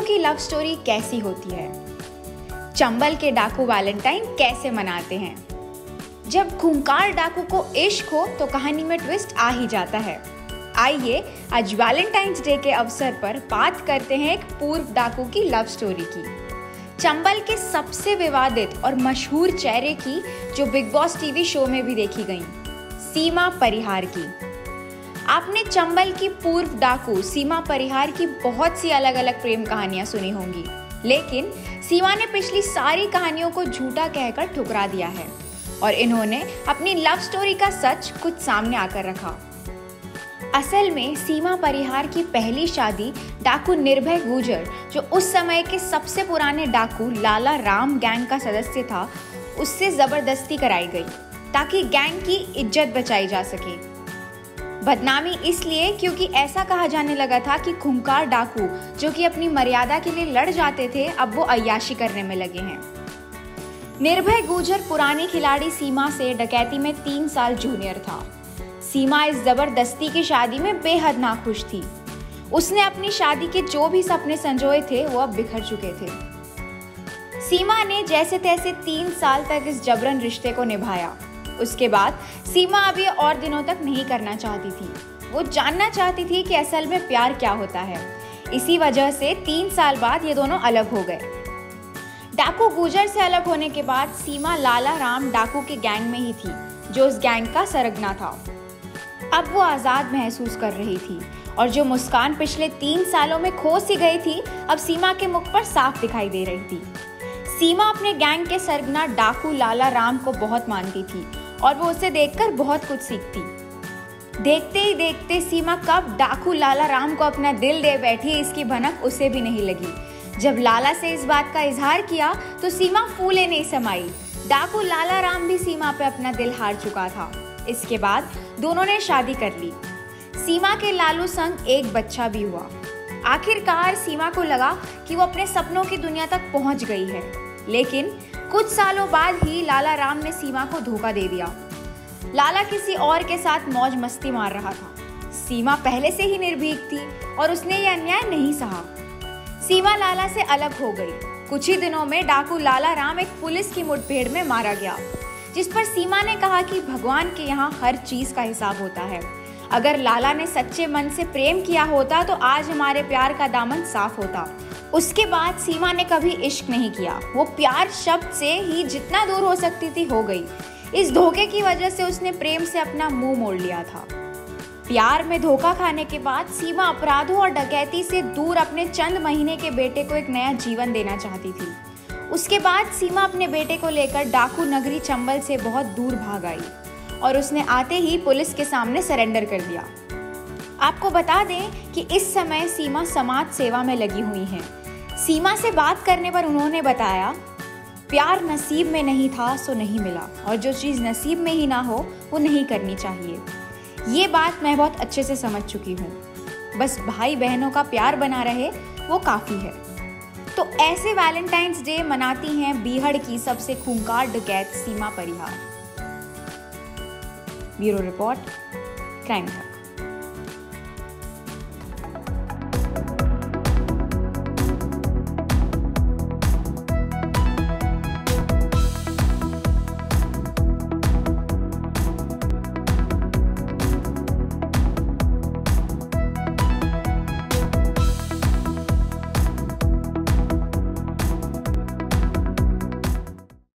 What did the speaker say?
की love story कैसी होती है? चंबल के डाकू वैलेंटाइन कैसे मनाते हैं? जब खूंखार डाकू को इश्क हो तो कहानी में ट्विस्ट आ ही जाता है। आइए आज वैलेंटाइंस डे के अवसर पर बात करते हैं एक पूर्व डाकू की लव स्टोरी की, चंबल के सबसे विवादित और मशहूर चेहरे की, जो बिग बॉस टीवी शो में भी देखी गई, सीमा परिहार की। आपने चंबल की पूर्व डाकू सीमा परिहार की बहुत सी अलग अलग प्रेम कहानियां सुनी होंगी, लेकिन सीमा ने पिछली सारी कहानियों को झूठा कहकर ठुकरा दिया है और इन्होंने अपनी लव स्टोरी का सच खुद सामने आकर रखा। असल में सीमा परिहार की पहली शादी डाकू निर्भय गुर्जर, जो उस समय के सबसे पुराने डाकू लाला राम गैंग का सदस्य था, उससे जबरदस्ती कराई गई ताकि गैंग की इज्जत बचाई जा सके। बदनामी इसलिए क्योंकि ऐसा कहा जाने लगा था कि खूंखार डाकू जो कि अपनी मर्यादा के लिए लड़ जाते थे, अब वो अय्याशी करने में लगे हैं। निर्भय गुर्जर पुरानी खिलाड़ी सीमा से डकैती में 3 साल जूनियर था। सीमा इस जबरदस्ती की शादी में बेहद नाखुश थी। उसने अपनी शादी के जो भी सपने संजोए थे वो अब बिखर चुके थे। सीमा ने जैसे तैसे 3 साल तक इस जबरन रिश्ते को निभाया। उसके बाद सीमा अब ये और दिनों तक नहीं करना चाहती थी। वो जानना चाहती थी कि असल में प्यार क्या होता है। इसी वजह से 3 साल बाद ये दोनों अलग हो गए। डाकू गुर्जर से अलग होने के बाद सीमा लाला राम डाकू के गैंग में ही थी, जो उस गैंग का सरगना था। अब वो आज़ाद महसूस कर रही थी और जो मुस्कान पिछले 3 सालों में खो सी गई थी, अब सीमा के मुख पर साफ दिखाई दे रही थी। सीमा अपने गैंग के सरगना डाकू लाला राम को बहुत मानती थी और वो उसे देखकर बहुत कुछ सीखती। देखते ही देखते सीमा कब डाकू लाला राम को अपना दिल दे बैठी, इसकी भनक उसे भी नहीं लगी। जब लाला से इस बात का इजहार किया तो सीमा फूले नहीं समाई। डाकू लाला राम भी सीमा पे अपना दिल हार चुका था। इसके बाद दोनों ने शादी कर ली। सीमा के लालू संग एक बच्चा भी हुआ। आखिरकार सीमा को लगा कि वो अपने सपनों की दुनिया तक पहुंच गई है, लेकिन कुछ सालों बाद ही लाला राम ने सीमा को धोखा दे दिया। लाला किसी और के साथ मौज मस्ती मार रहा था। सीमा पहले से ही निर्भीक थी और उसने ये अन्याय नहीं सहा। सीमा लाला से अलग हो गई। कुछ ही दिनों में डाकू लाला राम एक पुलिस की मुठभेड़ में मारा गया, जिस पर सीमा ने कहा कि भगवान के यहाँ हर चीज का हिसाब होता है। अगर लाला ने सच्चे मन से प्रेम किया होता तो आज हमारे प्यार का दामन साफ होता। उसके बाद सीमा ने कभी इश्क नहीं किया। वो प्यार शब्द से ही जितना दूर हो सकती थी हो गई। इस धोखे की वजह से उसने प्रेम से अपना मुंह मोड़ लिया था। प्यार में धोखा खाने के बाद सीमा अपराधों और डकैती से दूर अपने चंद महीने के बेटे को एक नया जीवन देना चाहती थी। उसके बाद सीमा अपने बेटे को लेकर डाकू नगरी चंबल से बहुत दूर भाग आई और उसने आते ही पुलिस के सामने सरेंडर कर दिया। आपको बता दें कि इस समय सीमा समाज सेवा में लगी हुई हैं। सीमा से बात करने पर उन्होंने बताया, प्यार नसीब में नहीं था सो नहीं मिला, और जो चीज़ नसीब में ही ना हो वो नहीं करनी चाहिए। ये बात मैं बहुत अच्छे से समझ चुकी हूँ। बस भाई बहनों का प्यार बना रहे वो काफ़ी है। तो ऐसे वैलेंटाइंस डे मनाती हैं बीहड़ की सबसे खूंखार डकैत सीमा परिहार। ब्यूरो रिपोर्ट, क्राइम तक।